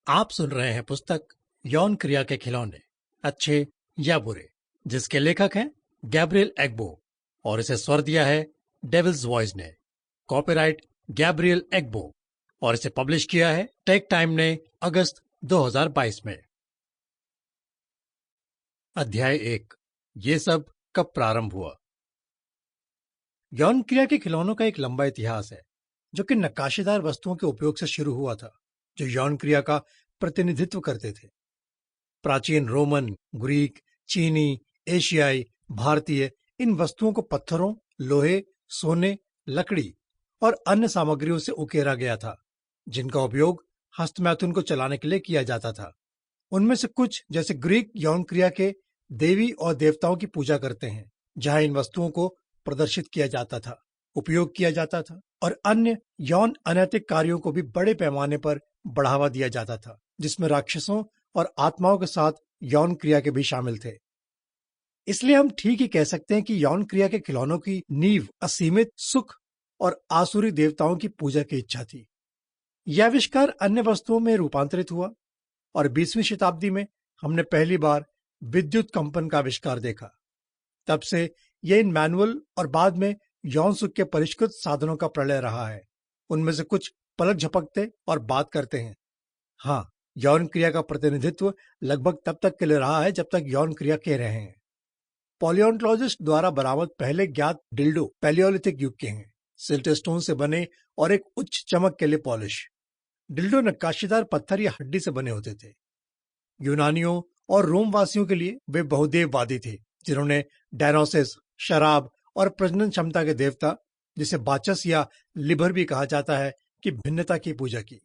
आप सुन रहे हैं पुस्तक यौन क्रिया के खिलौने, अच्छे या बुरे, जिसके लेखक हैं गैब्रियल एग्बो और इसे स्वर दिया है डेविल्स वॉइस ने। कॉपीराइट गैब्रियल एग्बो और इसे पब्लिश किया है टेक टाइम ने अगस्त 2022 में। अध्याय 1, ये सब कब प्रारंभ हुआ। यौन क्रिया के खिलौनों का एक लंबा इतिहास है, जो कि नक्काशीदार वस्तुओं के उपयोग से शुरू हुआ था, जो यौन क्रिया का प्रतिनिधित्व करते थे। प्राचीन रोमन, ग्रीक, चीनी, एशियाई, भारतीय इन वस्तुओं को पत्थरों, लोहे, सोने, लकड़ी और अन्य सामग्रियों से उकेरा गया था, जिनका उपयोग हस्तमैथुन को चलाने के लिए किया जाता था। उनमें से कुछ, जैसे ग्रीक, यौन क्रिया के देवी और देवताओं की पूजा करते हैं, जहां इन वस्तुओं को प्रदर्शित किया जाता था, उपयोग किया जाता था, और अन्य यौन अनैतिक कार्यों को भी बड़े पैमाने पर बढ़ावा दिया जाता था, जिसमें राक्षसों और आत्माओं के साथ यौन क्रिया के भी शामिल थे। इसलिए हम ठीक ही कह सकते हैं कि यौन क्रिया के खिलौनों की नींव असीमित सुख और आसुरी देवताओं की पूजा की इच्छा थी। यह आविष्कार अन्य वस्तुओं में रूपांतरित हुआ और 20वीं शताब्दी में हमने पहली बार विद्युत कंपन का आविष्कार देखा। तब से यह इन मैनुअल और बाद में यौन सुख के परिष्कृत साधनों का प्रलय रहा है। उनमें से कुछ पलक झपकते और बात करते हैं। हाँ, यौन क्रिया का प्रतिनिधित्व लगभग तब तक के लिए रहा है जब तक यौन क्रिया कह रहे हैं। पॉलियोन्टोलॉजिस्ट द्वारा बरामद पहले ज्ञात डिल्डो पैलियोलिथिक युग के हैं, सिल्टे स्टोन से बने और एक उच्च चमक के लिए पॉलिश। डिल्डो नक्काशीदार पत्थर या हड्डी से बने होते थे। यूनानियों और रोमवासियों के लिए वे बहुदेववादी थे, जिन्होंने डायनोसिस, शराब और प्रजनन क्षमता के देवता, जिसे बाचस या लिबर भी कहा जाता है, की भिन्नता की पूजा की।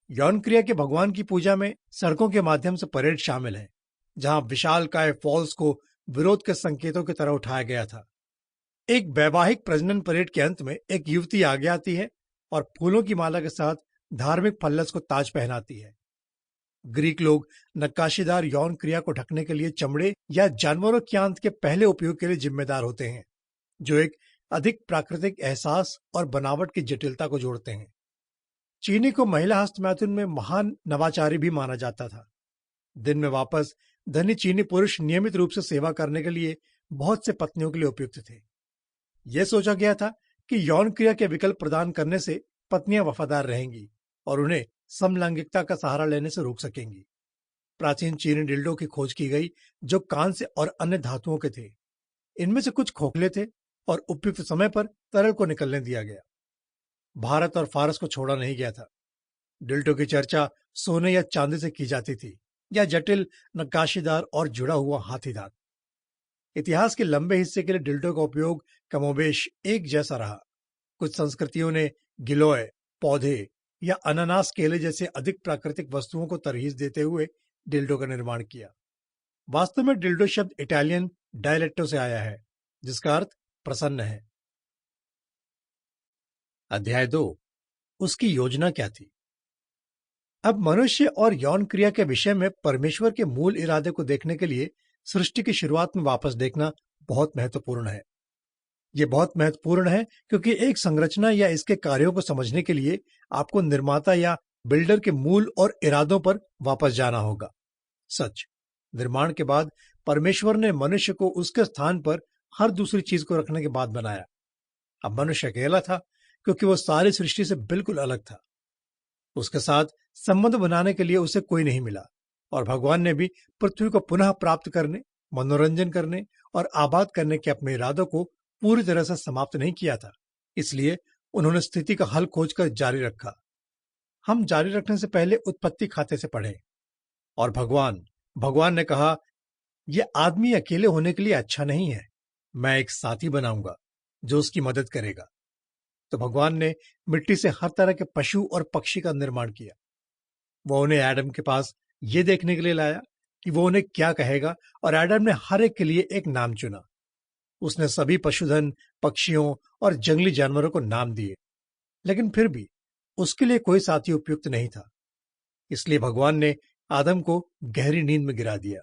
यौन क्रिया के भगवान की पूजा में सड़कों के माध्यम से परेड शामिल है, जहां विशालकाय फॉल्स को विरोध के संकेतों की तरह उठाया गया था। एक वैवाहिक प्रजनन परेड के अंत में एक युवती आगे आती है और फूलों की माला के साथ धार्मिक फल्लस को ताज पहनाती है। ग्रीक लोग नक्काशीदार यौन क्रिया को ढकने के लिए चमड़े या जानवरों के आंत के पहले उपयोग के लिए जिम्मेदार होते हैं, जो एक अधिक प्राकृतिक एहसास और बनावट की जटिलता को जोड़ते हैं। चीनी को महिला हस्तमैथुन में महान नवाचारी भी माना जाता था। दिन में वापस धनी चीनी पुरुष नियमित रूप से सेवा करने के लिए बहुत से पत्नियों के लिए उपयुक्त थे। यह सोचा गया था कि यौन क्रिया के विकल्प प्रदान करने से पत्नियां वफादार रहेंगी और उन्हें समलैंगिकता का सहारा लेने से रोक सकेंगी। प्राचीन चीनी डिल्डो की खोज की गई, जो कांस्य और अन्य धातुओं के थे। इनमें से कुछ खोखले थे और उपयुक्त समय पर तरल को निकलने दिया गया। भारत और फारस को छोड़ा नहीं गया था। डिल्डो की चर्चा सोने या चांदी से की जाती थी, या जटिल नक्काशीदार और जुड़ा हुआ हाथी दांत। इतिहास के लंबे हिस्से के लिए डिल्डो का उपयोग कमोबेश एक जैसा रहा। कुछ संस्कृतियों ने गिलोय, पौधे या अनानास केले जैसे अधिक प्राकृतिक वस्तुओं को तरहीज देते हुए डिल्डो का निर्माण किया। वास्तव में डिल्डो शब्द इटालियन डायलेक्टो से आया है, जिसका अर्थ प्रसन्न है। अध्याय 2, उसकी योजना क्या थी। अब मनुष्य और यौन क्रिया के विषय में परमेश्वर के मूल इरादे को देखने के लिए सृष्टि की शुरुआत में वापस देखना बहुत महत्वपूर्ण है। यह बहुत महत्वपूर्ण है क्योंकि एक संरचना या इसके कार्यों को समझने के लिए आपको निर्माता या बिल्डर के मूल और इरादों पर वापस जाना होगा। सच, निर्माण के बाद परमेश्वर ने मनुष्य को उसके स्थान पर हर दूसरी चीज को रखने के बाद बनाया। अब मनुष्य अकेला था, क्योंकि वो सारी सृष्टि से बिल्कुल अलग था। उसके साथ संबंध बनाने के लिए उसे कोई नहीं मिला, और भगवान ने भी पृथ्वी को पुनः प्राप्त करने, मनोरंजन करने और आबाद करने के अपने इरादों को पूरी तरह से समाप्त नहीं किया था। इसलिए उन्होंने स्थिति का हल खोजकर जारी रखा। हम जारी रखने से पहले उत्पत्ति खाते से पढ़ें। और भगवान ने कहा, यह आदमी अकेले होने के लिए अच्छा नहीं है, मैं एक साथी बनाऊंगा जो उसकी मदद करेगा। तो भगवान ने मिट्टी से हर तरह के पशु और पक्षी का निर्माण किया। वो उन्हें एडम के पास ये देखने के लिए लाया कि वो उन्हें क्या कहेगा, और एडम ने हर एक के लिए एक नाम चुना। उसने सभी पशुधन, पक्षियों और जंगली जानवरों को नाम दिए, लेकिन फिर भी उसके लिए कोई साथी उपयुक्त नहीं था। इसलिए भगवान ने आदम को गहरी नींद में गिरा दिया।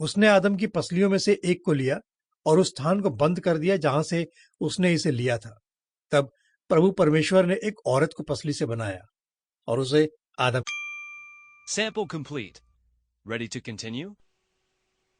उसने आदम की पसलियों में से एक को लिया और उस स्थान को बंद कर दिया जहां से उसने इसे लिया था। तब प्रभु परमेश्वर ने एक औरत को पसली से बनाया और उसे आदम Sample complete. Ready to continue?